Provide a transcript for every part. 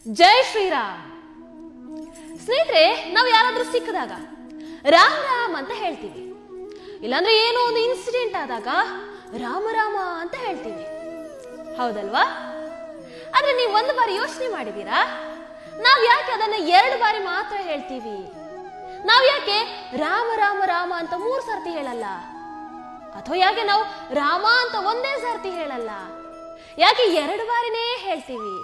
ಜೈ ಶ್ರೀರಾಮ್. ಸ್ನೇಹಿತರೆ, ನಾವು ಯಾರಾದ್ರೂ ಸಿಕ್ಕಿದಾಗ ರಾಮ್ ರಾಮ್ ಅಂತ ಹೇಳ್ತೀವಿ. ಇಲ್ಲಾಂದ್ರೆ ಏನೋ ಒಂದು ಇನ್ಸಿಡೆಂಟ್ ಆದಾಗ ರಾಮ ರಾಮ ಅಂತ ಹೇಳ್ತೀವಿ, ಹೌದಲ್ವಾ? ಆದ್ರೆ ನೀವು ಒಂದು ಬಾರಿ ಯೋಚನೆ ಮಾಡಿದೀರಾ, ನಾವ್ ಯಾಕೆ ಅದನ್ನ 2 ಬಾರಿ ಮಾತ್ರ ಹೇಳ್ತೀವಿ? ನಾವ್ ಯಾಕೆ ರಾಮ ರಾಮ ರಾಮ ಅಂತ 3 ಸರ್ತಿ ಹೇಳಲ್ಲ? ಅಥವಾ ಯಾಕೆ ನಾವು ರಾಮ ಅಂತ 1 ಸರ್ತಿ ಹೇಳಲ್ಲ? ಯಾಕೆ 2 ಬಾರಿನೇ ಹೇಳ್ತೀವಿ?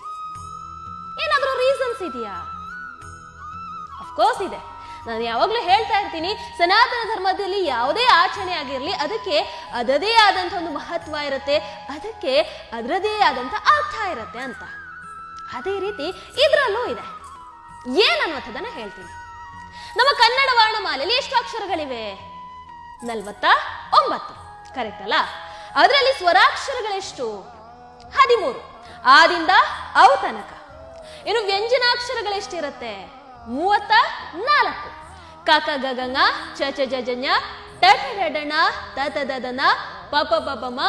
ಏನಾದ್ರೂ ರೀಸನ್ಸ್ ಇದೆಯಾ? ಅಫ್ಕೋರ್ಸ್ ಇದೆ. ನಾನು ಯಾವಾಗ್ಲೂ ಹೇಳ್ತಾ ಇರ್ತೀನಿ, ಸನಾತನ ಧರ್ಮದಲ್ಲಿ ಯಾವುದೇ ಆಚರಣೆ ಆಗಿರ್ಲಿ ಅದಕ್ಕೆ ಅದರದೇ ಆದಂತ ಒಂದು ಮಹತ್ವ ಇರುತ್ತೆ, ಅದಕ್ಕೆ ಅದರದೇ ಆದಂತ ಅರ್ಥ ಇರುತ್ತೆ ಅಂತ. ಅದೇ ರೀತಿ ಇದರಲ್ಲೂ ಇದೆ. ಏನನ್ನುವಂಥದ್ದನ್ನ ಹೇಳ್ತೀನಿ. ನಮ್ಮ ಕನ್ನಡ ವರ್ಣಮಾಲೆಯಲ್ಲಿ ಎಷ್ಟು ಅಕ್ಷರಗಳಿವೆ? 49. ಕರೆಕ್ಟ್ ಅಲ್ಲ? ಅದರಲ್ಲಿ ಸ್ವರಾಕ್ಷರಗಳೆಷ್ಟು? 13. ಆದಿಂದ ಅವು ತನಕ. ಇನ್ನು ವ್ಯಂಜನಾಕ್ಷರಗಳೆಷ್ಟಿರುತ್ತೆ? 34. ಕಕ ಗಗಂಗ ಚ ಚ ಜ ಜ ಟ ಟ ಡ ಡ ಣ ತ ತ ದ ದ ನ ಪ ಪ ಪ ಪ ಮ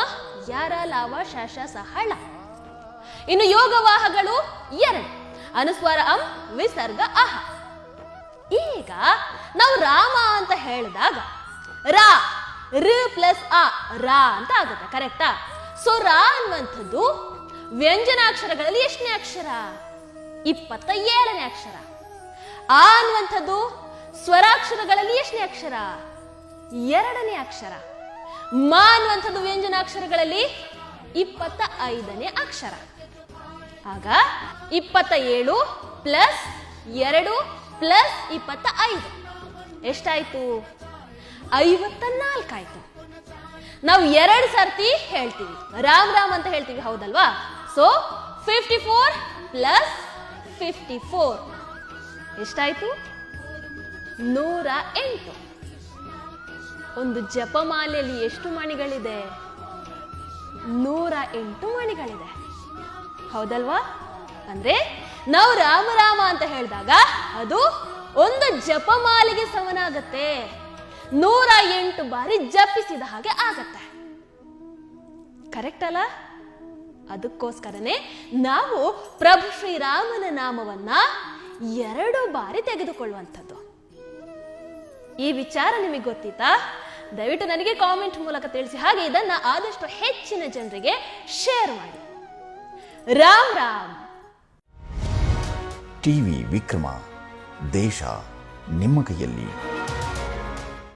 ಯಾರ ಲಾವ ಶ ಶ ಸ ಹ ಳ. ಇನ್ನು ಯೋಗವಾಹಗಳು 2. ಅನುಸ್ವಾರ ಅಂ, ವಿಸರ್ಗ ಅಹ. ಈಗ ನಾವು ರಾಮ ಅಂತ ಹೇಳಿದಾಗ ರಾ ರ ಪ್ಲಸ್ ಅ ರಾ ಅಂತ ಆಗುತ್ತೆ, ಕರೆಕ್ಟಾ? ಸೊ ರಾ ಅನ್ನುವಂಥದ್ದು ವ್ಯಂಜನಾಕ್ಷರಗಳಲ್ಲಿ ಎಷ್ಟನೇ ಅಕ್ಷರ? 27ನೇ ಅಕ್ಷರ. ಆ ಅನ್ನುವಂಥದ್ದು ಸ್ವರಾಕ್ಷರಗಳಲ್ಲಿ ಎಷ್ಟನೇ ಅಕ್ಷರ? 2ನೇ ಅಕ್ಷರ. ಮ ಅನ್ನುವಂಥದ್ದು ವ್ಯಂಜನಾಕ್ಷರಗಳಲ್ಲಿ 25ನೇ ಅಕ್ಷರ. ಆಗ 27 ಪ್ಲಸ್ 2 ಪ್ಲಸ್ 25 ಎಷ್ಟಾಯ್ತು? 54 ಆಯ್ತು. ನಾವು 2 ಸರ್ತಿ ಹೇಳ್ತೀವಿ, ರಾಮ್ ರಾಮ್ ಅಂತ ಹೇಳ್ತೀವಿ, ಹೌದಲ್ವಾ? ಸೊ 54 ಪ್ಲಸ್ 54 ಎಷ್ಟಾಯ್ತು? 108. ಒಂದು ಜಪಮಾಲೆಯಲ್ಲಿ ಎಷ್ಟು ಮಣಿಗಳಿದೆ? 108 ಮಣಿಗಳಿದೆ, ಹೌದಲ್ವಾ? ಅಂದ್ರೆ ನಾವು ರಾಮ ರಾಮ ಅಂತ ಹೇಳಿದಾಗ ಅದು ಒಂದು ಜಪಮಾಲೆಗೆ ಸಮನಾಗತ್ತೆ. 108 ಬಾರಿ ಜಪಿಸಿದ ಹಾಗೆ ಆಗತ್ತೆ, ಕರೆಕ್ಟ್ ಅಲ್ಲ? ಅದಕ್ಕೋಸ್ಕರನೇ ನಾವು ಪ್ರಭು ಶ್ರೀರಾಮನ ನಾಮವನ್ನ 2 ಬಾರಿ ತೆಗೆದುಕೊಳ್ಳುವಂಥದ್ದು. ಈ ವಿಚಾರ ನಿಮಗೆ ಗೊತ್ತಿತ್ತಾ? ದಯವಿಟ್ಟು ನನಗೆ ಕಾಮೆಂಟ್ ಮೂಲಕ ತಿಳಿಸಿ. ಹಾಗೆ ಇದನ್ನ ಆದಷ್ಟು ಹೆಚ್ಚಿನ ಜನರಿಗೆ ಶೇರ್ ಮಾಡಿ. ರಾಮ್ ರಾಮ್. ಟಿವಿ ವಿಕ್ರಮ, ದೇಶ ನಿಮ್ಮ ಕೈಯಲ್ಲಿ.